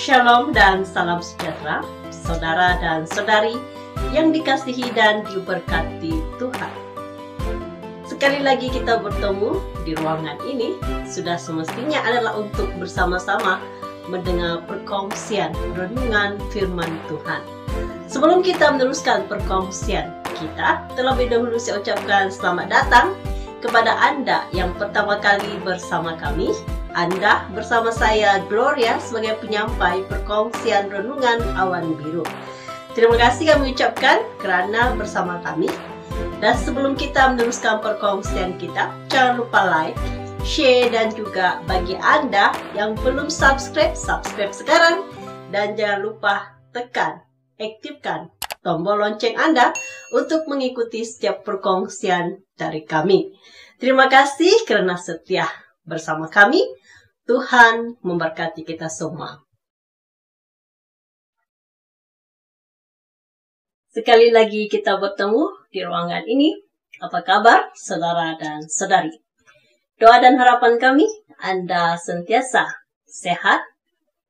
Shalom dan salam sejahtera, saudara dan saudari yang dikasihi dan diberkati Tuhan. Sekali lagi kita bertemu di ruangan ini, sudah semestinya adalah untuk bersama-sama mendengar perkongsian renungan firman Tuhan. Sebelum kita meneruskan perkongsian kita, terlebih dahulu saya ucapkan selamat datang kepada Anda yang pertama kali bersama kami. Anda bersama saya Gloria sebagai penyampai perkongsian renungan awan biru. Terima kasih kami ucapkan kerana bersama kami. Dan sebelum kita meneruskan perkongsian kita, jangan lupa like, share dan juga bagi Anda yang belum subscribe sekarang. Dan jangan lupa aktifkan tombol lonceng Anda untuk mengikuti setiap perkongsian dari kami. Terima kasih kerana setia bersama kami. Tuhan memberkati kita semua. Sekali lagi kita bertemu di ruangan ini. Apa kabar saudara dan saudari? Doa dan harapan kami, Anda sentiasa sehat,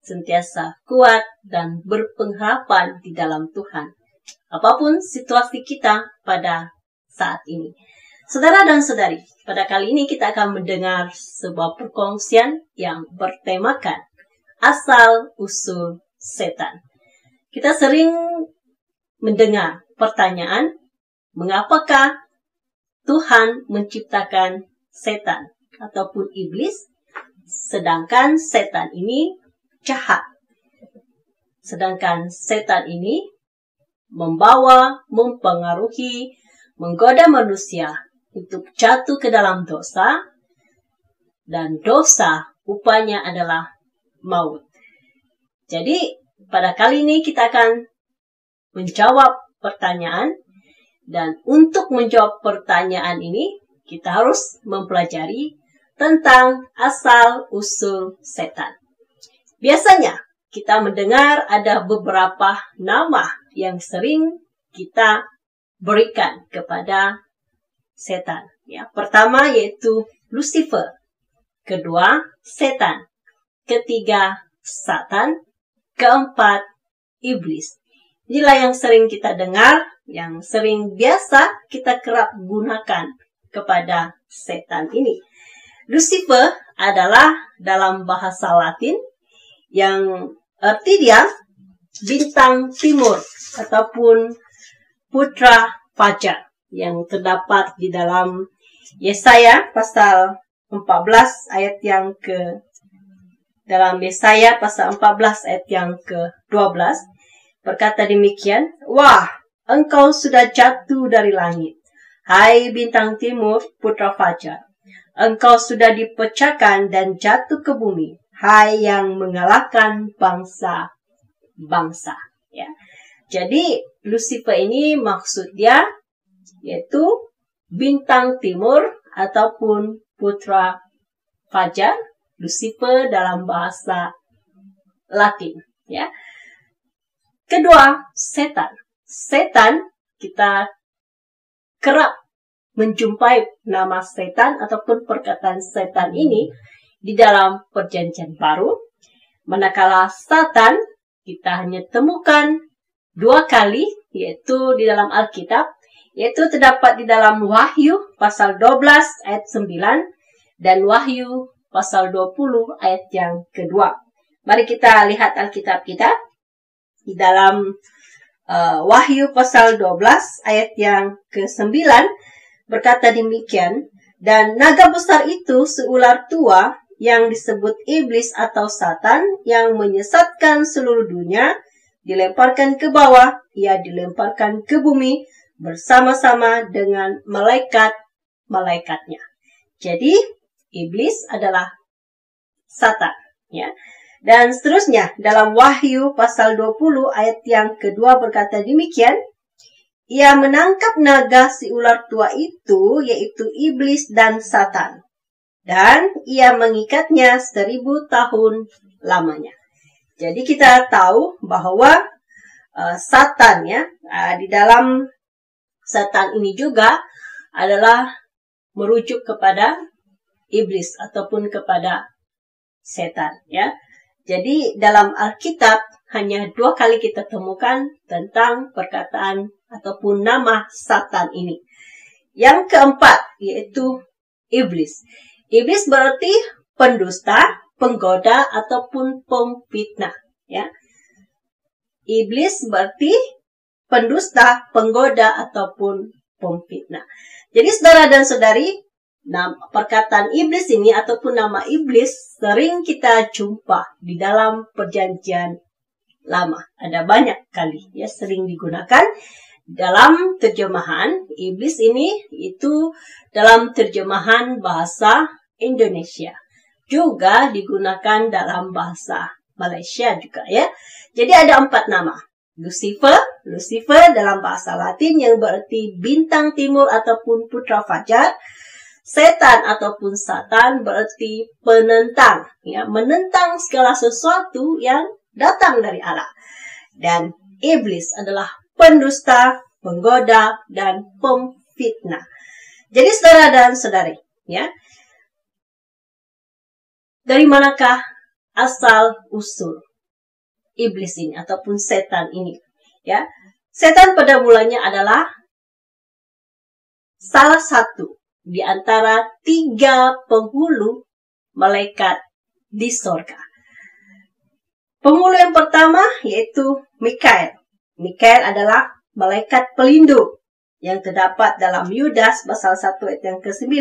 sentiasa kuat dan berpengharapan di dalam Tuhan. Apapun situasi kita pada saat ini. Saudara dan saudari, pada kali ini kita akan mendengar sebuah perkongsian yang bertemakan asal-usul setan. Kita sering mendengar pertanyaan, mengapakah Tuhan menciptakan setan ataupun iblis, sedangkan setan ini jahat. Sedangkan setan ini mempengaruhi, menggoda manusia untuk jatuh ke dalam dosa, dan dosa upahnya adalah maut. Jadi pada kali ini kita akan menjawab pertanyaan, dan untuk menjawab pertanyaan ini kita harus mempelajari tentang asal-usul setan. Biasanya kita mendengar ada beberapa nama yang sering kita berikan kepada setan. Ya, pertama yaitu Lucifer, kedua setan, ketiga Satan, keempat iblis. Inilah yang sering kita dengar, yang sering biasa kita kerap gunakan kepada setan ini. Lucifer adalah dalam bahasa Latin yang arti dia bintang timur ataupun putra fajar, yang terdapat di dalam Yesaya pasal 14 ayat yang ke-12 berkata demikian, "Wah, engkau sudah jatuh dari langit, hai bintang timur putra fajar. Engkau sudah dipecahkan dan jatuh ke bumi, hai yang mengalahkan bangsa-bangsa." Ya. Jadi Lucifer ini maksud dia yaitu bintang timur ataupun putra fajar, Lucifer dalam bahasa Latin. Ya. Kedua, setan. Setan, kita kerap menjumpai nama setan ataupun perkataan setan ini di dalam Perjanjian Baru. Manakala Satan kita hanya temukan 2 kali, yaitu di dalam Alkitab, yaitu terdapat di dalam Wahyu pasal 12 ayat 9 dan Wahyu pasal 20 ayat yang kedua. Mari kita lihat Alkitab kita di dalam Wahyu pasal 12 ayat yang ke-9 berkata demikian, "Dan naga besar itu seular tua yang disebut iblis atau Satan yang menyesatkan seluruh dunia, dilemparkan ke bawah, ia dilemparkan ke bumi bersama-sama dengan malaikat-malaikatnya." Jadi, iblis adalah Satan. Ya. Dan seterusnya, dalam Wahyu pasal 20 ayat yang kedua berkata demikian, "Ia menangkap naga si ular tua itu, yaitu iblis dan Satan. Dan ia mengikatnya 1000 tahun lamanya." Jadi kita tahu bahwa Satan ya, di dalam Satan ini juga adalah merujuk kepada iblis ataupun kepada setan ya. Jadi dalam Alkitab hanya 2 kali kita temukan tentang perkataan ataupun nama Satan ini. Yang keempat yaitu iblis. Iblis berarti pendusta, penggoda ataupun pemfitnah, ya. Iblis berarti pendusta, penggoda ataupun pemfitnah. Jadi saudara dan saudari, perkataan iblis ini ataupun nama iblis sering kita jumpa di dalam Perjanjian Lama. Ada banyak kali ya sering digunakan dalam terjemahan. Iblis ini itu dalam terjemahan bahasa Indonesia. Juga digunakan dalam bahasa Malaysia juga ya. Jadi ada 4 nama. Lucifer dalam bahasa Latin yang berarti bintang timur ataupun putra fajar. Setan ataupun Satan berarti penentang, ya, menentang segala sesuatu yang datang dari Allah. Dan iblis adalah pendusta, penggoda, dan pemfitnah. Jadi saudara dan saudari, ya, dari manakah asal usul iblis ini ataupun setan ini? Ya, setan pada mulanya adalah salah satu di antara 3 penghulu malaikat di sorga. Penghulu yang pertama yaitu Mikael. Mikael adalah malaikat pelindung yang terdapat dalam Yudas pasal 1 ayat yang ke-9.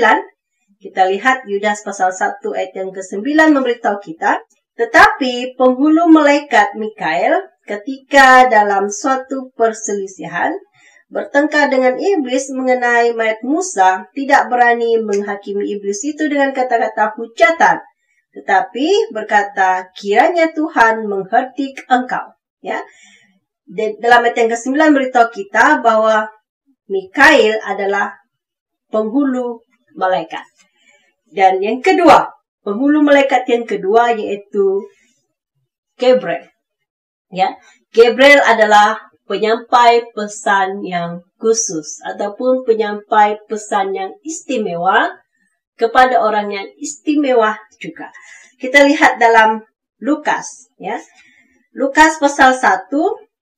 Kita lihat Yudas pasal 1 ayat yang ke-9 memberitahu kita, tetapi penghulu malaikat Mikael ketika dalam suatu perselisihan bertengkar dengan iblis mengenai mayat Musa, tidak berani menghakimi iblis itu dengan kata-kata hujatan, tetapi berkata, kiranya Tuhan mengherdik engkau. Ya, dalam ayat yang ke-9 beritahu kita bahwa Mikael adalah penghulu malaikat. Dan yang kedua, penghulu malaikat yang kedua yaitu Gabriel. Ya, Gabriel adalah penyampai pesan yang khusus ataupun penyampai pesan yang istimewa kepada orang yang istimewa juga. Kita lihat dalam Lukas, ya. Lukas pasal 1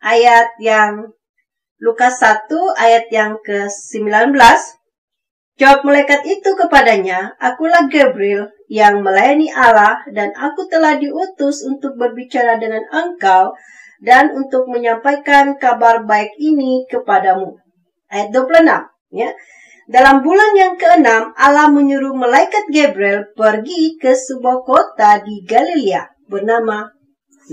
ayat yang ke-19. Jawab malaikat itu kepadanya, akulah Gabriel yang melayani Allah dan aku telah diutus untuk berbicara dengan engkau dan untuk menyampaikan kabar baik ini kepadamu. Ayat 26. Ya. Dalam bulan yang ke-6, Allah menyuruh malaikat Gabriel pergi ke sebuah kota di Galilea bernama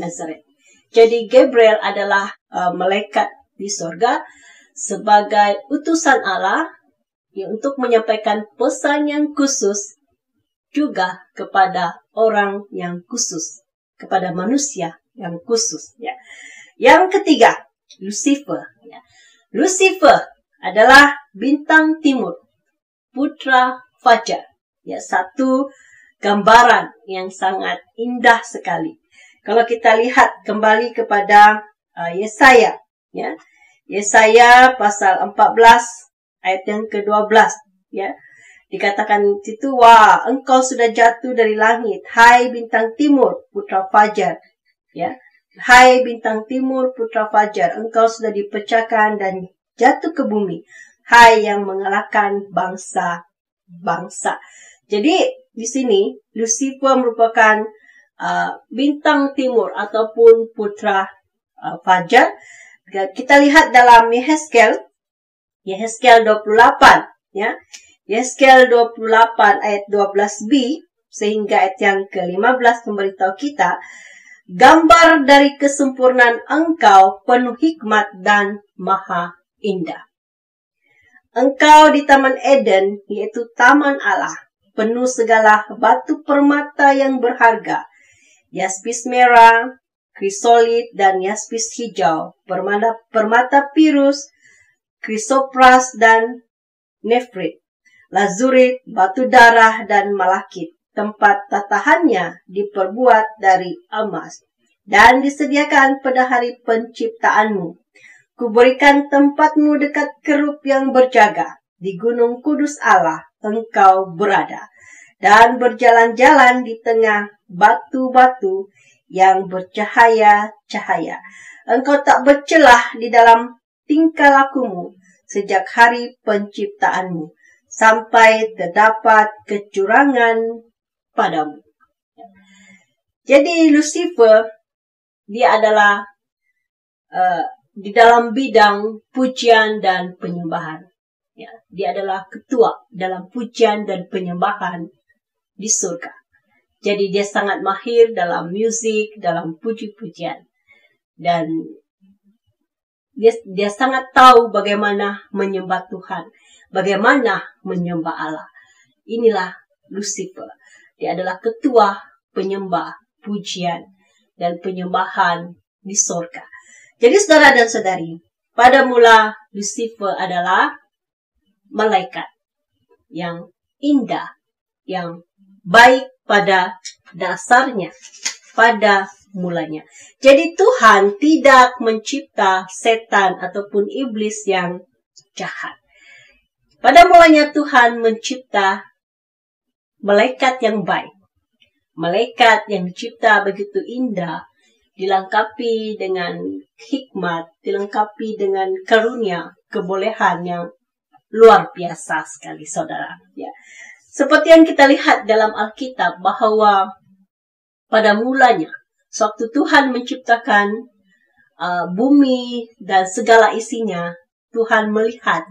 Nazaret. Jadi Gabriel adalah malaikat di sorga sebagai utusan Allah untuk menyampaikan pesan yang khusus juga kepada orang yang khusus, kepada manusia yang khusus. Ya. Yang ketiga, Lucifer. Ya. Lucifer adalah bintang timur, putra fajar. Ya, satu gambaran yang sangat indah sekali. Kalau kita lihat kembali kepada Yesaya, ya, Yesaya pasal 14 ayat yang ke-12, ya, dikatakan situ, wah, engkau sudah jatuh dari langit, hai bintang timur, putra fajar, ya, hai bintang timur, putra fajar, engkau sudah dipecahkan dan jatuh ke bumi, hai yang mengalahkan bangsa-bangsa. Jadi di sini Lucifer merupakan bintang timur ataupun putra fajar. Kita lihat dalam Yehezkiel 28, ya. Yehezkiel 28 ayat 12b sehingga ayat yang ke-15 memberitahu kita, gambar dari kesempurnaan engkau penuh hikmat dan maha indah. Engkau di Taman Eden, yaitu Taman Allah, penuh segala batu permata yang berharga, yaspis merah, krisolit dan yaspis hijau, permata pirus, krisopras dan nefrit, lazurit, batu darah dan malakit. Tempat tatahannya diperbuat dari emas dan disediakan pada hari penciptaanmu. Kuberikan tempatmu dekat kerub yang berjaga. Di gunung kudus Allah engkau berada dan berjalan-jalan di tengah batu-batu yang bercahaya-cahaya. Engkau tak bercelah di dalam tingkah lakumu sejak hari penciptaanmu, sampai terdapat kecurangan padamu. Jadi Lucifer, dia adalah di dalam bidang pujian dan penyembahan. Ya, dia adalah ketua dalam pujian dan penyembahan di surga. Jadi dia sangat mahir dalam musik, dalam puji-pujian. Dan dia sangat tahu bagaimana menyembah Tuhan, bagaimana menyembah Allah. Inilah Lucifer. Dia adalah ketua penyembah, pujian, dan penyembahan di surga. Jadi saudara dan saudari, pada mula Lucifer adalah malaikat yang indah, yang baik pada dasarnya, pada mulanya. Jadi Tuhan tidak mencipta setan ataupun iblis yang jahat. Pada mulanya Tuhan mencipta malaikat yang baik. Malaikat yang dicipta begitu indah, dilengkapi dengan hikmat, dilengkapi dengan karunia, kebolehan yang luar biasa sekali, saudara. Ya. Seperti yang kita lihat dalam Alkitab bahwa pada mulanya, sewaktu Tuhan menciptakan bumi dan segala isinya, Tuhan melihat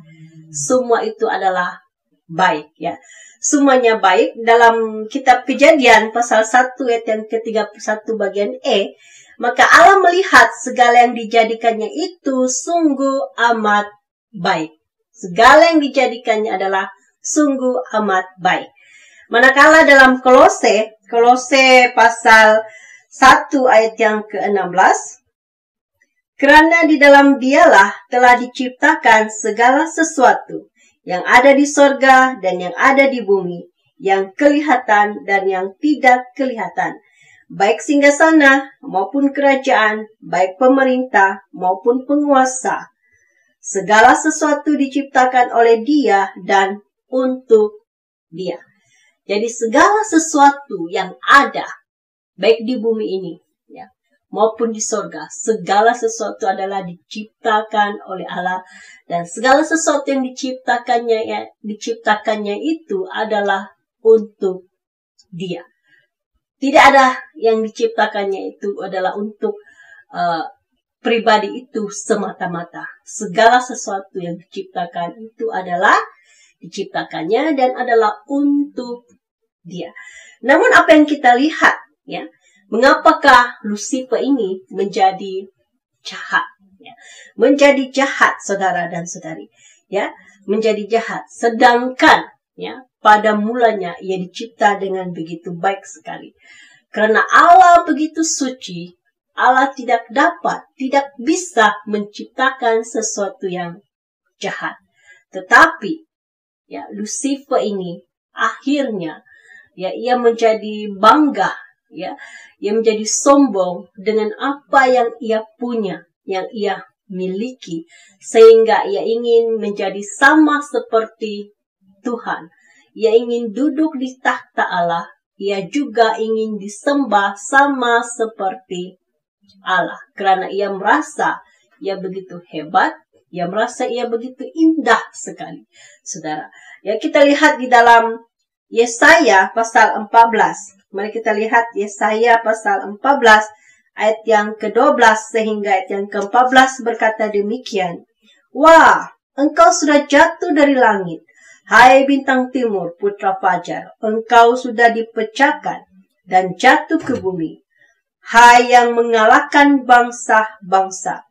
semua itu adalah baik. Ya. Semuanya baik. Dalam kitab Kejadian pasal 1 ayat yang ke-31 bagian E, maka Allah melihat segala yang dijadikannya itu sungguh amat baik. Segala yang dijadikannya adalah sungguh amat baik. Manakala dalam Kolose pasal 1 ayat yang ke-16, karena di dalam Dialah telah diciptakan segala sesuatu yang ada di sorga dan yang ada di bumi, yang kelihatan dan yang tidak kelihatan, baik singgasana maupun kerajaan, baik pemerintah maupun penguasa. Segala sesuatu diciptakan oleh Dia dan untuk Dia. Jadi segala sesuatu yang ada, baik di bumi ini, ya, maupun di sorga, segala sesuatu adalah diciptakan oleh Allah. Dan segala sesuatu yang diciptakannya itu adalah untuk Dia. Tidak ada yang diciptakannya itu adalah untuk pribadi itu semata-mata. Segala sesuatu yang diciptakan itu adalah diciptakannya dan adalah untuk Dia. Namun apa yang kita lihat, ya, mengapakah Lucifer ini menjadi jahat? Ya, menjadi jahat, saudara dan saudari, ya, menjadi jahat. Sedangkan, ya, pada mulanya ia dicipta dengan begitu baik sekali. Karena Allah begitu suci, Allah tidak bisa menciptakan sesuatu yang jahat. Tetapi, ya, Lucifer ini akhirnya, ya, ia menjadi bangga, ya, ia menjadi sombong dengan apa yang ia punya, yang ia miliki, sehingga ia ingin menjadi sama seperti Tuhan. Ia ingin duduk di takhta Allah, ia juga ingin disembah sama seperti Allah, karena ia merasa ia begitu hebat, ia merasa ia begitu indah sekali, saudara. Ya, kita lihat di dalam Yesaya pasal 14. Mari kita lihat Yesaya pasal 14 ayat yang ke-12 sehingga ayat yang ke-14 berkata demikian. Wah, engkau sudah jatuh dari langit, hai bintang timur, putra fajar. Engkau sudah dipecahkan dan jatuh ke bumi, hai yang mengalahkan bangsa-bangsa.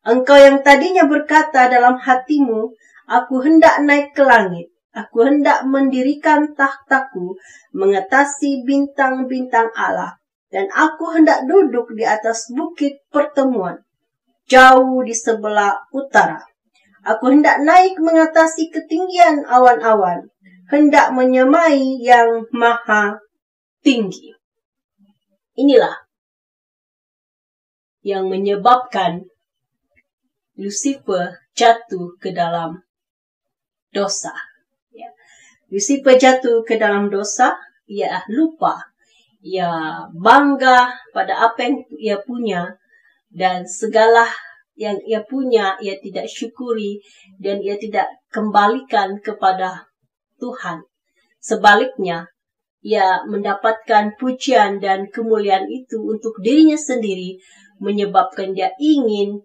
Engkau yang tadinya berkata dalam hatimu, aku hendak naik ke langit, aku hendak mendirikan tahtaku mengatasi bintang-bintang Allah. Dan aku hendak duduk di atas bukit pertemuan, jauh di sebelah utara. Aku hendak naik mengatasi ketinggian awan-awan, hendak menyamai yang maha tinggi. Inilah yang menyebabkan Lucifer jatuh ke dalam dosa. Ya. Lucifer jatuh ke dalam dosa, ia lupa. ia bangga pada apa yang ia punya, dan segala yang ia punya ia tidak syukuri dan ia tidak kembalikan kepada Tuhan. Sebaliknya, ia mendapatkan pujian dan kemuliaan itu untuk dirinya sendiri, menyebabkan dia ingin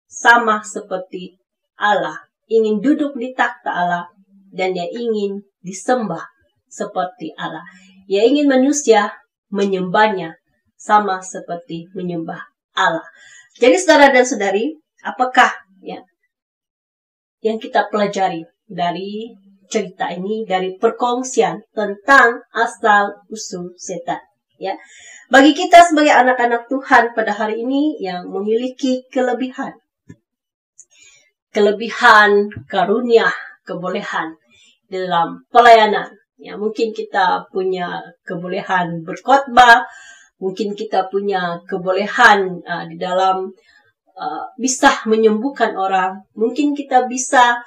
sama seperti Allah, ingin duduk di takhta Allah, dan dia ingin disembah seperti Allah. Ia ingin manusia menyembahnya sama seperti menyembah Allah. Jadi saudara dan saudari, apakah yang kita pelajari dari cerita ini, dari perkongsian tentang asal usul setan? Ya, bagi kita sebagai anak-anak Tuhan pada hari ini yang memiliki kelebihan karunia, kebolehan dalam pelayanan. Ya, mungkin kita punya kebolehan berkhotbah, mungkin kita punya kebolehan di dalam bisa menyembuhkan orang, mungkin kita bisa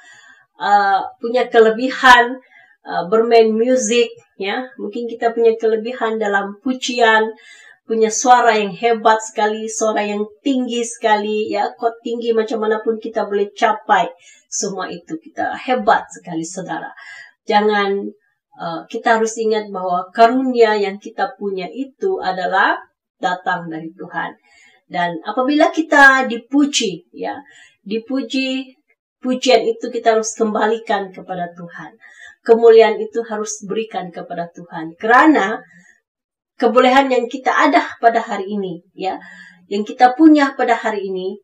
punya kelebihan bermain musik, ya, mungkin kita punya kelebihan dalam pujian, punya suara yang hebat sekali, suara yang tinggi sekali, ya, kod tinggi macam manapun kita boleh capai, semua itu kita hebat sekali, saudara. Jangan kita harus ingat bahwa karunia yang kita punya itu adalah datang dari Tuhan. Dan apabila kita dipuji, ya, pujian itu kita harus kembalikan kepada Tuhan. Kemuliaan itu harus berikan kepada Tuhan. Karena kebolehan yang kita ada pada hari ini, ya, yang kita punya pada hari ini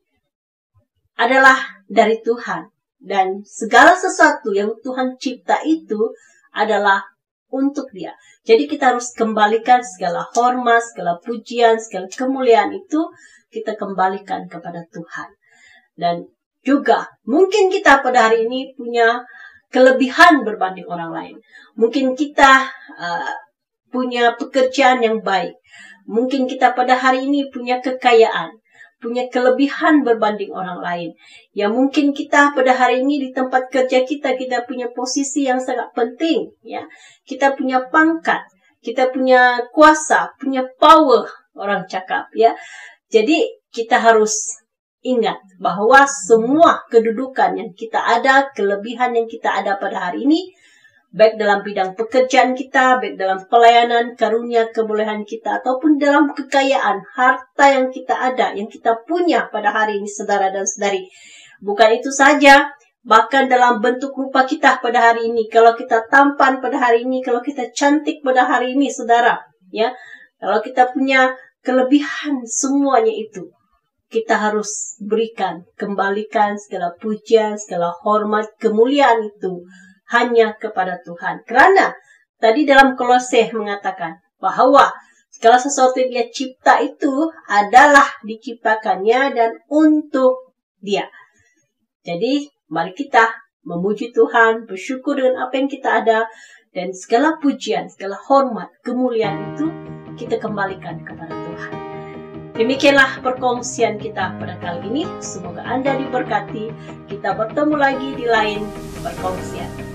adalah dari Tuhan. Dan segala sesuatu yang Tuhan cipta itu adalah untuk Dia. Jadi kita harus kembalikan segala hormat, segala pujian, segala kemuliaan itu kita kembalikan kepada Tuhan. Dan juga mungkin kita pada hari ini punya kelebihan berbanding orang lain. Mungkin kita punya pekerjaan yang baik. Mungkin kita pada hari ini punya kekayaan, punya kelebihan berbanding orang lain. Ya, mungkin kita pada hari ini di tempat kerja kita punya posisi yang sangat penting, ya. Kita punya pangkat, kita punya kuasa, punya power, orang cakap, ya. Jadi kita harus ingat bahwa semua kedudukan yang kita ada, kelebihan yang kita ada pada hari ini, baik dalam bidang pekerjaan kita, baik dalam pelayanan, karunia, kebolehan kita, ataupun dalam kekayaan, harta yang kita ada, yang kita punya pada hari ini, saudara dan saudari. Bukan itu saja, bahkan dalam bentuk rupa kita pada hari ini, kalau kita tampan pada hari ini, kalau kita cantik pada hari ini, saudara, ya, kalau kita punya kelebihan semuanya itu, kita harus berikan, kembalikan segala pujian, segala hormat, kemuliaan itu hanya kepada Tuhan. Karena tadi dalam Kolose mengatakan bahwa segala sesuatu yang Dia cipta itu adalah diciptakannya dan untuk Dia. Jadi mari kita memuji Tuhan, bersyukur dengan apa yang kita ada, dan segala pujian, segala hormat, kemuliaan itu kita kembalikan kepada Tuhan. Demikianlah perkongsian kita pada kali ini. Semoga Anda diberkati. Kita bertemu lagi di lain perkongsian.